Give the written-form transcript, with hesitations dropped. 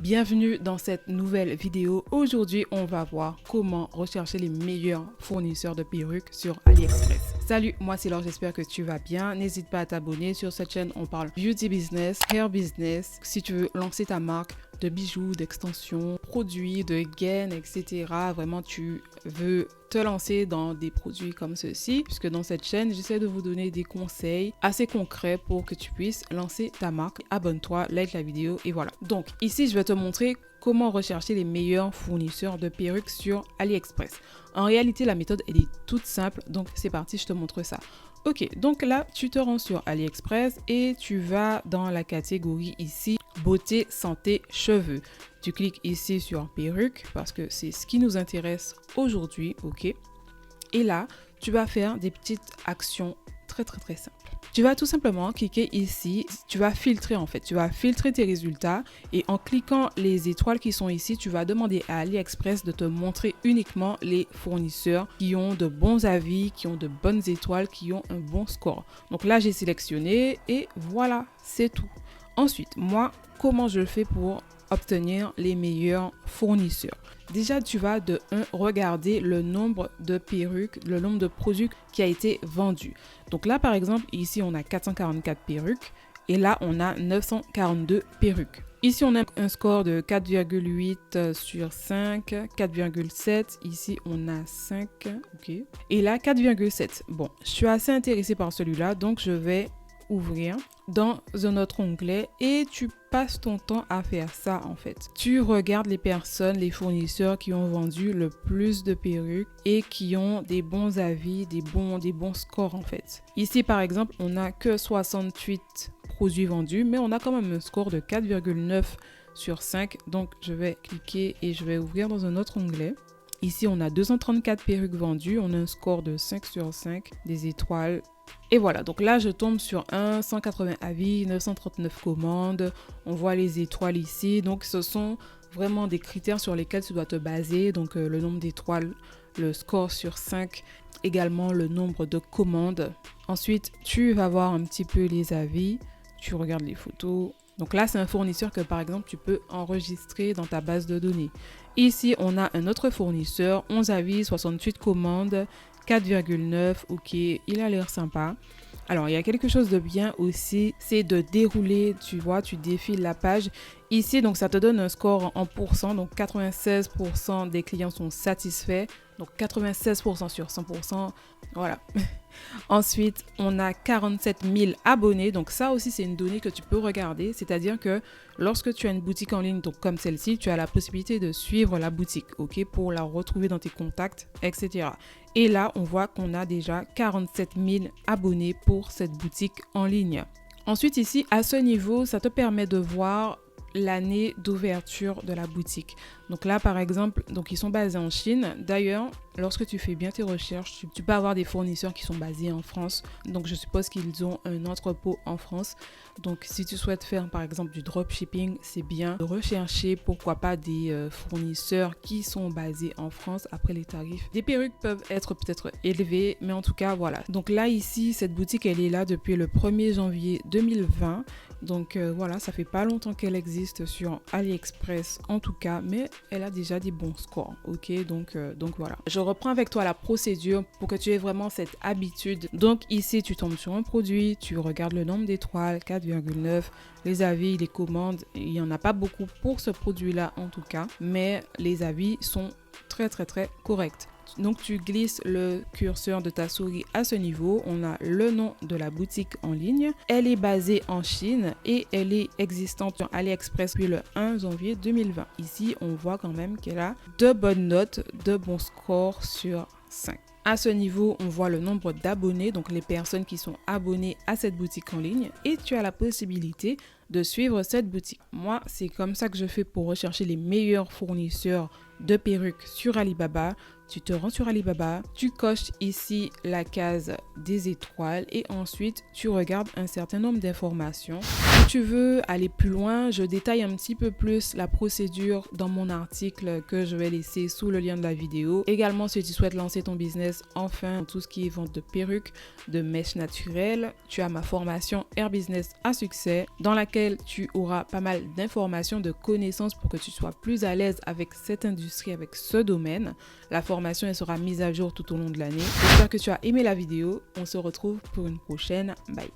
Bienvenue dans cette nouvelle vidéo. Aujourd'hui, on va voir comment rechercher les meilleurs fournisseurs de perruques sur AliExpress. Salut, moi c'est Laure, j'espère que tu vas bien. N'hésite pas à t'abonner. Sur cette chaîne, on parle beauty business, hair business. Si tu veux lancer ta marque de bijoux, d'extensions, produits, de gaines, etc. Vraiment, tu veux te lancer dans des produits comme ceci, puisque dans cette chaîne, j'essaie de vous donner des conseils assez concrets pour que tu puisses lancer ta marque. Abonne-toi, like la vidéo et voilà. Donc ici, je vais te montrer comment rechercher les meilleurs fournisseurs de perruques sur AliExpress. En réalité, la méthode, elle est toute simple, donc c'est parti, je te montre ça. Ok, donc là, tu te rends sur AliExpress et tu vas dans la catégorie ici, beauté, santé, cheveux. Tu cliques ici sur perruque parce que c'est ce qui nous intéresse aujourd'hui, ok. Et là, tu vas faire des petites actions très simples. Tu vas tout simplement cliquer ici, tu vas filtrer en fait, tu vas filtrer tes résultats et en cliquant les étoiles qui sont ici, tu vas demander à AliExpress de te montrer uniquement les fournisseurs qui ont de bons avis, qui ont de bonnes étoiles, qui ont un bon score. Donc là, j'ai sélectionné et voilà, c'est tout. Ensuite, moi, comment je fais pour obtenir les meilleurs fournisseurs? Déjà, tu vas de 1 regarder le nombre de perruques, le nombre de produits qui a été vendu. Donc là, par exemple, ici, on a 444 perruques et là, on a 942 perruques. Ici, on a un score de 4,8 sur 5, 4,7. Ici, on a 5, ok. Et là, 4,7. Bon, je suis assez intéressée par celui-là, donc je vais ouvrir dans un autre onglet et tu passes ton temps à faire ça en fait. Tu regardes les personnes, les fournisseurs qui ont vendu le plus de perruques et qui ont des bons avis, des bons scores en fait. Ici par exemple, on n'a que 68 produits vendus, mais on a quand même un score de 4,9 sur 5. Donc je vais cliquer et je vais ouvrir dans un autre onglet. Ici, on a 234 perruques vendues, on a un score de 5 sur 5, des étoiles. Et voilà, donc là, je tombe sur 180 avis, 939 commandes. On voit les étoiles ici. Donc, ce sont vraiment des critères sur lesquels tu dois te baser. Donc, le nombre d'étoiles, le score sur 5, également le nombre de commandes. Ensuite, tu vas voir un petit peu les avis. Tu regardes les photos. Donc là, c'est un fournisseur que, par exemple, tu peux enregistrer dans ta base de données. Ici, on a un autre fournisseur, 11 avis, 68 commandes, 4,9, ok, il a l'air sympa. Alors, il y a quelque chose de bien aussi, c'est de dérouler, tu vois, tu défiles la page. Ici, donc, ça te donne un score en pourcent, donc 96% des clients sont satisfaits, donc 96% sur 100%, voilà. Ensuite, on a 47 000 abonnés. Donc ça aussi, c'est une donnée que tu peux regarder. C'est-à-dire que lorsque tu as une boutique en ligne, donc comme celle-ci, tu as la possibilité de suivre la boutique, ok, pour la retrouver dans tes contacts, etc. Et là, on voit qu'on a déjà 47 000 abonnés pour cette boutique en ligne. Ensuite, ici, à ce niveau, ça te permet de voir l'année d'ouverture de la boutique. Donc là, par exemple, donc ils sont basés en Chine. D'ailleurs, lorsque tu fais bien tes recherches, tu peux avoir des fournisseurs qui sont basés en France. Donc, je suppose qu'ils ont un entrepôt en France. Donc, si tu souhaites faire, par exemple, du dropshipping, c'est bien de rechercher, pourquoi pas, des fournisseurs qui sont basés en France. Après, les tarifs des perruques peuvent être peut-être élevés, mais en tout cas, voilà. Donc là, ici, cette boutique, elle est là depuis le 1er janvier 2020. Donc voilà, ça fait pas longtemps qu'elle existe sur AliExpress en tout cas, mais elle a déjà des bons scores, ok, donc voilà. Je reprends avec toi la procédure pour que tu aies vraiment cette habitude. Donc ici, tu tombes sur un produit, tu regardes le nombre d'étoiles, 4,9, les avis, les commandes, il n'y en a pas beaucoup pour ce produit-là en tout cas, mais les avis sont très corrects. Donc, tu glisses le curseur de ta souris à ce niveau. On a le nom de la boutique en ligne. Elle est basée en Chine et elle est existante sur AliExpress depuis le 1 janvier 2020. Ici, on voit quand même qu'elle a de bonnes notes, de bons scores sur 5. À ce niveau, on voit le nombre d'abonnés, donc les personnes qui sont abonnées à cette boutique en ligne, et tu as la possibilité de suivre cette boutique. Moi, c'est comme ça que je fais pour rechercher les meilleurs fournisseurs de perruques sur Alibaba. tu te rends sur Alibaba, tu coches ici la case des étoiles et ensuite tu regardes un certain nombre d'informations. Si tu veux aller plus loin, je détaille un petit peu plus la procédure dans mon article que je vais laisser sous le lien de la vidéo. Également, si tu souhaites lancer ton business, enfin, tout ce qui est vente de perruques, de mèches naturelles, tu as ma formation Hair Business à succès dans laquelle tu auras pas mal d'informations, de connaissances pour que tu sois plus à l'aise avec cette industrie, avec ce domaine. La formation, elle sera mise à jour tout au long de l'année. J'espère que tu as aimé la vidéo. On se retrouve pour une prochaine. Bye.